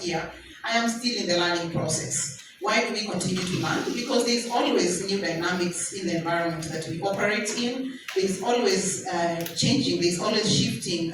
last year, I am still in the learning process. Why do we continue to learn? Because there's always new dynamics in the environment that we operate in. There's always changing, there's always shifting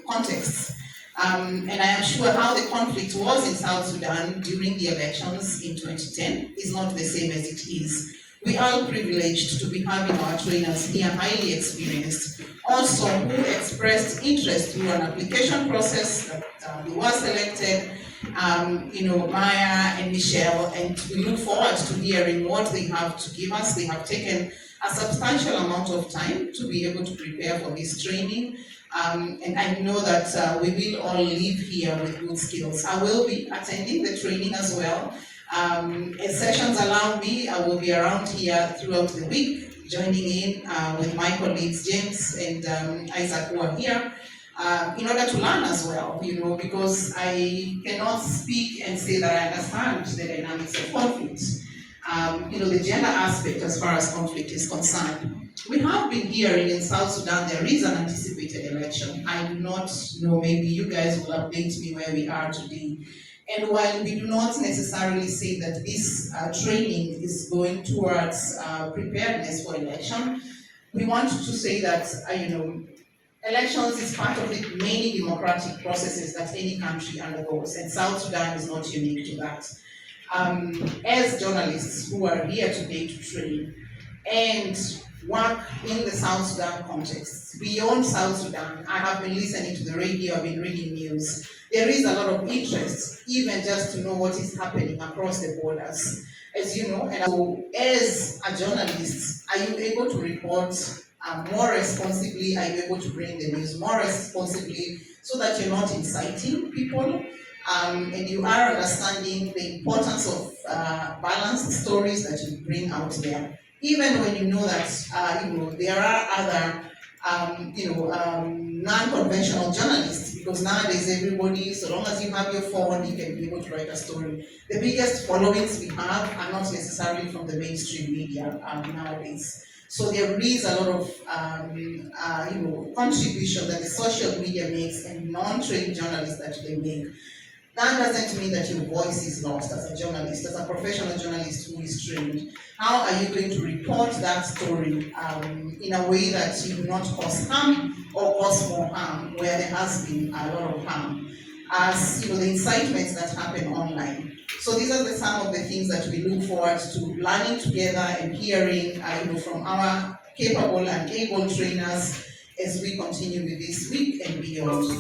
contexts. And I am sure how the conflict was in South Sudan during the elections in 2010 is not the same as it is. We are privileged to be having our trainers here, highly experienced, also who expressed interest through an application process that we were selected, Maya and Michelle, and we look forward to hearing what they have to give us. They have taken a substantial amount of time to be able to prepare for this training. And I know that we will all leave here with good skills. I will be attending the training as well. As sessions allow me, I will be around here throughout the week, joining in with my colleagues James and Isaac who are here, in order to learn as well, because I cannot speak and say that I understand the dynamics of conflict. The gender aspect as far as conflict is concerned. We have been hearing in South Sudan there is an anticipated election. I do not know, maybe you guys will update me where we are today. And while we do not necessarily say that this training is going towards preparedness for election, we want to say that, elections is part of the many democratic processes that any country undergoes, and South Sudan is not unique to that. As journalists who are here today to train and work in the South Sudan context, beyond South Sudan, I have been listening to the radio, I've been reading news. There is a lot of interest, even just to know what is happening across the borders. As you know, and so as a journalist, are you able to report more responsibly? Are you able to bring the news more responsibly so that you're not inciting people? And you are understanding the importance of balanced stories that you bring out there, even when you know that there are other non-conventional journalists, because nowadays everybody, so long as you have your phone, you can be able to write a story. The biggest followings we have are not necessarily from the mainstream media nowadays. So there is a lot of contribution that the social media makes and non-trained journalists that they make. That doesn't mean that your voice is lost as a journalist, as a professional journalist who is trained. How are you going to report that story in a way that you do not cause harm or cause more harm, where there has been a lot of harm, as the incitements that happen online? So these are some of the things that we look forward to learning together and hearing from our capable and able trainers as we continue with this week and beyond.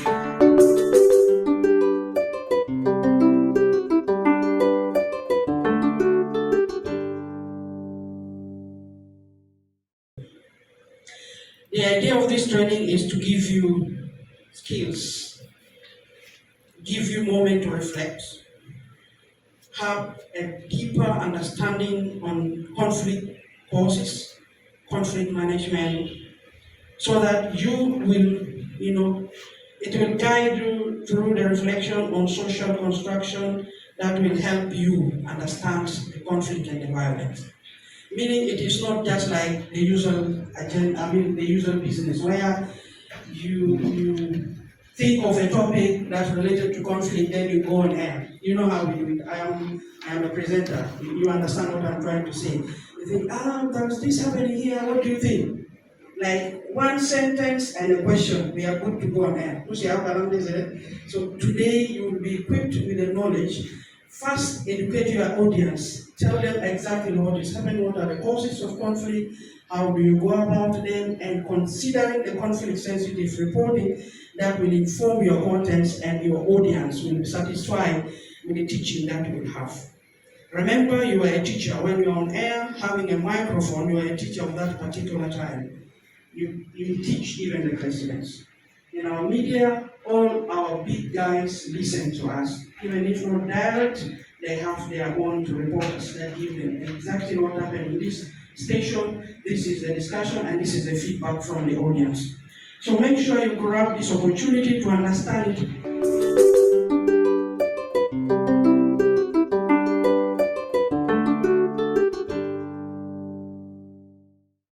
The idea of this training is to give you skills, give you a moment to reflect, have a deeper understanding on conflict causes, conflict management, so that you will, it will guide you through the reflection on social construction that will help you understand the conflict and the violence. Meaning it is not just like the usual agenda, the usual business where you think of a topic that's related to conflict, then you go on air. You know how we do it. I am a presenter. You understand what I'm trying to say. You think, there's this happening here, what do you think? Like one sentence and a question, we are good to go on air. So today you will be equipped with the knowledge. First, educate your audience. Tell them exactly what is happening, what are the causes of conflict, how do you go about them, and considering the conflict-sensitive reporting that will inform your contents, and your audience will be satisfied with the teaching that you will have. Remember, you are a teacher. When you're on air, having a microphone, you are a teacher of that particular time. You teach even the presidents. In our media, all our big guys listen to us. Even if not direct, they have their own reporters that give them exactly what happened in this station, this is the discussion, and this is the feedback from the audience. So make sure you grab this opportunity to understand it